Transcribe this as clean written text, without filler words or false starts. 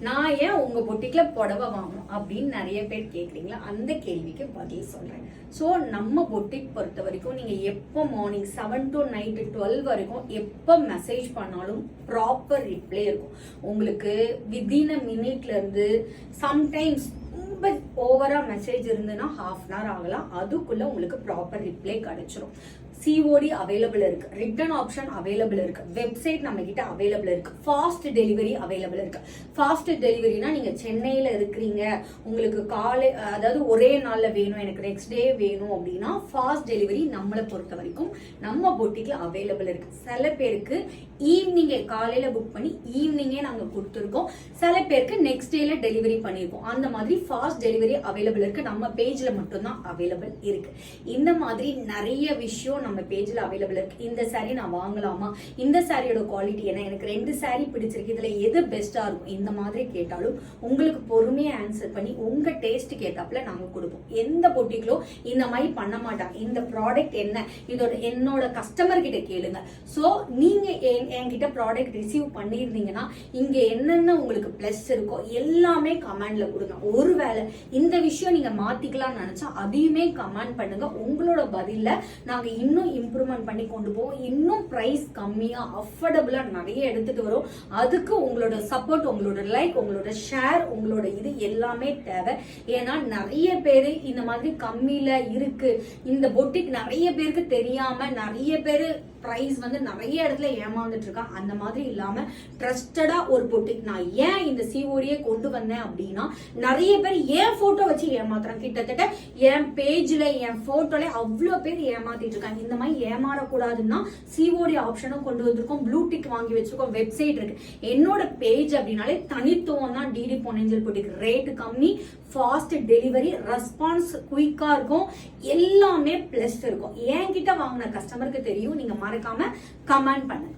நான் ஏன் உங்க பொட்டிக்ல புடவை வாங்கணும் அப்படின்னு நிறைய பேர் கேக்குறீங்களா? அந்த கேள்விக்கு பதில் சொல்றேன். ஸோ நம்ம பொட்டிக் பொறுத்த வரைக்கும் நீங்க எப்போ மார்னிங் 7 to நைட்டு 12 வரைக்கும் எப்போ மெசேஜ் பண்ணாலும் ப்ராப்பர் ரிப்ளை இருக்கும். உங்களுக்கு வித்தின் அ மினிட்ல இருந்து சம்டைம்ஸ் ரொம்ப ஓவரா மெசேஜ் இருந்துன்னா ½ an hour ஆகலாம். அதுக்குள்ள உங்களுக்கு ப்ராப்பர் ரிப்ளை கிடைச்சிரும். சிஓடி அவைலபிள் இருக்கு, ரிட்டர்ன் ஆப்ஷன் அவைலபிள் இருக்கு, வெப்சைட் நம்ம கிட்ட அவைலபிள் இருக்கு, ஃபாஸ்ட் டெலிவரி அவைலபிள் இருக்கு. ஃபாஸ்ட் டெலிவரினா நீங்க சென்னையில இருக்கிறீங்க, உங்களுக்கு அதாவது ஒரே நாள்ல வேணும், எனக்கு நெக்ஸ்ட் டே வேணும் அப்படின்னா ஃபாஸ்ட் டெலிவரி நம்மளை பொறுத்த வரைக்கும் நம்ம பொட்டிக்ல அவைலபிள் இருக்கு. சில பேருக்கு ஈவினிங்கே காலையில புக் பண்ணி ஈவினிங்கே நாங்க கொடுத்துருக்கோம். சில பேருக்கு நெக்ஸ்ட் டேல டெலிவரி பண்ணிருக்கோம். அந்த மாதிரி ஃபாஸ்ட் டெலிவரி அவைலபிள் இருக்கு. நம்ம பேஜ்ல மட்டும்தான் அவைலபிள் இருக்கு. இந்த மாதிரி நிறைய விஷயம் நம்ம பேஜ்ல அவைலபிள் இருக்கு. இந்த சாரி நான் வாங்கலாமா, இந்த சாரியோட குவாலிட்டி என்ன, எனக்கு 2 சாரி பிடிச்சிருக்கு, இதுல எது பெஸ்டா இருக்கும், இந்த மாதிரி கேட்டாலும் உங்களுக்கு பொறுமையா ஆன்சர் பண்ணி உங்க டேஸ்ட்டுக்கு ஏத்தாப்புல நாங்க கொடுப்போம். எந்த பொட்டிகளோ இந்த மாதிரி பண்ண மாட்டாங்க. இந்த ப்ராடக்ட் என்ன, இதோட என்னோட கஸ்டமர் கிட்ட கேளுங்க. சோ நீங்க என்கிட்ட ப்ராடக்ட் ரிசீவ் பண்ணிருந்தீங்கன்னா இங்க என்னென்ன உங்களுக்கு பிளஸ் இருக்கோ எல்லாமே கமெண்ட்ல கொடுங்க. ஒருவேளை இந்த விஷயம் நீங்க மாத்திக்கலாம்னு நினைச்சா அதையுமே கமெண்ட் பண்ணுங்க. உங்களோட பதில நாங்க இன்னும் இம்ப்ரூவ்மெண்ட் பண்ணி கொண்டு போவோம். இன்னும் பிரைஸ் கம்மியா அஃபோர்டபுளா நிறைய எடுத்துட்டு வரும். அதுக்கு உங்களோட சப்போர்ட், உங்களோட லைக், உங்களோட ஷேர், உங்களோட இது எல்லாமே தேவை. ஏன்னா நிறைய பேரு இந்த மாதிரி கம்மியில இருக்கு, இந்த பொட்டிக் நிறைய பேருக்கு தெரியாம நிறைய பேரு பிரைஸ் வந்து நிறைய இடத்துல ஏமாந்துட்டு இருக்காங்க. அந்த மாதிரி இல்லாம ட்ரஸ்டடா ஒரு பொட்டிக் நான் ஏன் இந்த சிஓடியை கொண்டு வந்தேன் அப்படின்னா, நிறைய பேர் என் போட்டோ வச்சு ஏமாத்துறாங்க. கிட்டத்தட்ட என் பேஜ்ல என் போட்டோல அவ்வளவு பேர் ஏமாத்திட்டு இருக்காங்க. இந்த மாதிரி ஏமாறக்கூடாதுன்னா சிஓடி ஆப்ஷனும் கொண்டு வந்திருக்கோம். ப்ளூ டிக் வாங்கி வச்சிருக்கோம். வெப்சைட் இருக்கு. என்னோட பேஜ் அப்படின்னாலே தனித்துவம் தான். டிடி பொன்னியின் பொட்டிக் ரேட் கம்மி, ஃபாஸ்ட் டெலிவரி, ரெஸ்பான்ஸ் குயிக்கா இருக்கும், எல்லாமே பிளஸ் இருக்கும். என்கிட்ட வாங்கின கஸ்டமருக்கு தெரியும். நீங்க மறக்காம கமெண்ட் பண்ணுங்க.